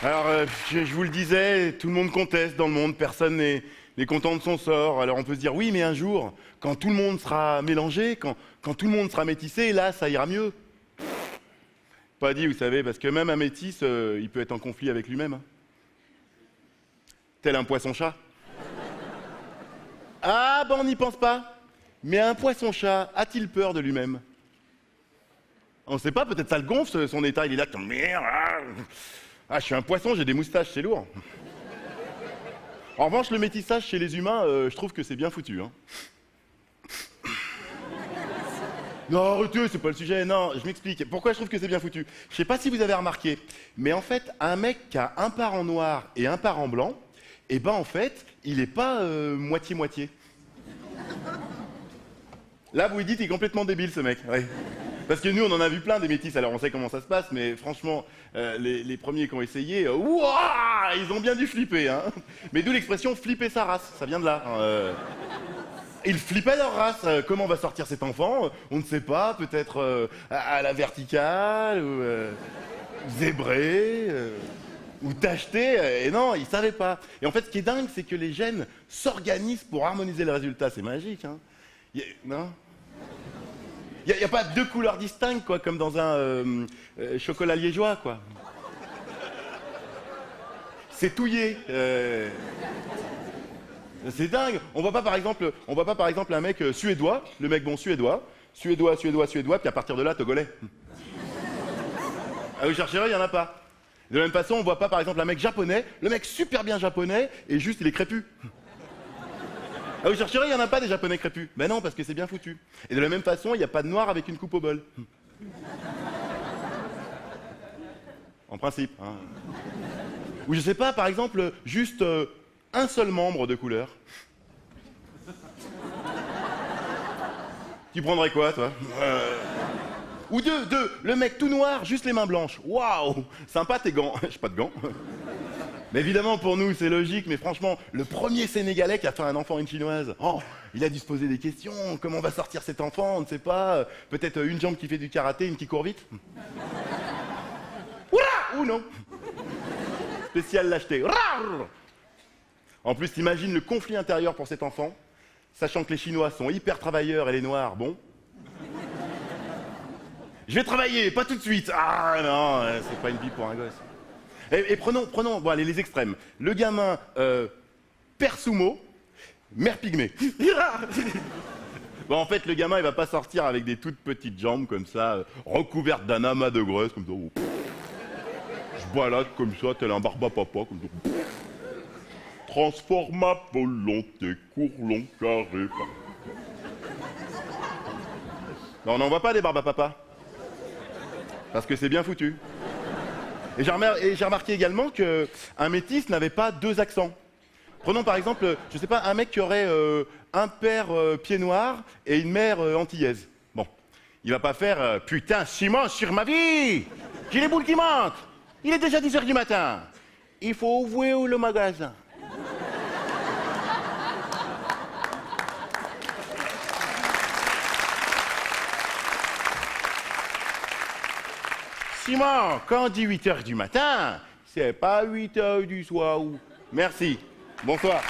Alors, je vous le disais, tout le monde conteste dans le monde, personne n'est content de son sort. Alors on peut se dire, oui, mais un jour, quand tout le monde sera mélangé, quand tout le monde sera métissé, là, ça ira mieux. Pas dit, vous savez, parce que même un métis, il peut être en conflit avec lui-même. Hein. Tel un poisson-chat. Ah, ben on n'y pense pas. Mais un poisson-chat a-t-il peur de lui-même? On ne sait pas, peut-être ça le gonfle, son état, il est là comme... Ah, je suis un poisson, j'ai des moustaches, c'est lourd. En revanche, le métissage chez les humains, je trouve que c'est bien foutu. Hein. Non, arrêtez, c'est pas le sujet, non, je m'explique. Pourquoi je trouve que c'est bien foutu? Je sais pas si vous avez remarqué, mais en fait, un mec qui a un parent noir et un parent blanc, eh ben en fait, il est pas moitié-moitié. Là, vous lui dites, il est complètement débile, ce mec. Ouais. Parce que nous, on en a vu plein des métis, alors on sait comment ça se passe, mais franchement, les premiers qui ont essayé, ouah, ils ont bien dû flipper. Hein. Mais d'où l'expression « flipper sa race », ça vient de là. Ils flippaient leur race. Comment va sortir cet enfant? On ne sait pas, peut-être à la verticale, ou zébré, ou tacheté, et non, ils ne savaient pas. Et en fait, ce qui est dingue, c'est que les gènes s'organisent pour harmoniser le résultat, c'est magique. Hein. Non? Il n'y a pas deux couleurs distinctes, quoi, comme dans un chocolat liégeois, quoi. C'est touillé. C'est dingue. On voit pas par exemple un mec suédois, le mec bon suédois, puis à partir de là, togolais. Ah, vous chercherez, il n'y en a pas. De la même façon, on voit pas par exemple un mec japonais, le mec super bien japonais, et juste il est crépus. Ah, vous chercherez, il n'y en a pas des japonais crépus. Ben non, parce que c'est bien foutu. Et de la même façon, il n'y a pas de noir avec une coupe au bol. En principe. Hein. Ou je sais pas, par exemple, juste un seul membre de couleur. Tu prendrais quoi, toi? Ou deux, le mec tout noir, juste les mains blanches. Waouh, sympa tes gants. J'ai pas de gants. Mais évidemment, pour nous, c'est logique, mais franchement, le premier Sénégalais qui a fait un enfant à une Chinoise, oh, il a dû se poser des questions. Comment va sortir cet enfant? On ne sait pas. Peut-être une jambe qui fait du karaté, une qui court vite. Oula! Ou non. Spécial lâcheté. En plus, t'imagines le conflit intérieur pour cet enfant, sachant que les Chinois sont hyper travailleurs et les Noirs, bon. Je vais travailler, pas tout de suite. Ah non, c'est pas une vie pour un gosse. Et prenons bon, allez, les extrêmes. Le gamin, père sumo, mère pygmée. Bon, en fait, le gamin, il va pas sortir avec des toutes petites jambes comme ça, recouvertes d'un amas de graisse, comme ça. Je balade comme ça, tel un barbapapa, comme ça. Transforme ma volonté, court, long, carré. Non, on n'en voit pas des barbapapa. Parce que c'est bien foutu. Et j'ai remarqué également qu'un métis n'avait pas deux accents. Prenons par exemple, je sais pas, un mec qui aurait un père pied noir et une mère antillaise. Bon, il va pas faire putain, Simon, sur ma vie, j'ai les boules qui manquent. Il est déjà 10h du matin. Il faut ouvrir le magasin. Simon, quand on dit 8h du matin, c'est pas 8h du soir. Merci. Bonsoir.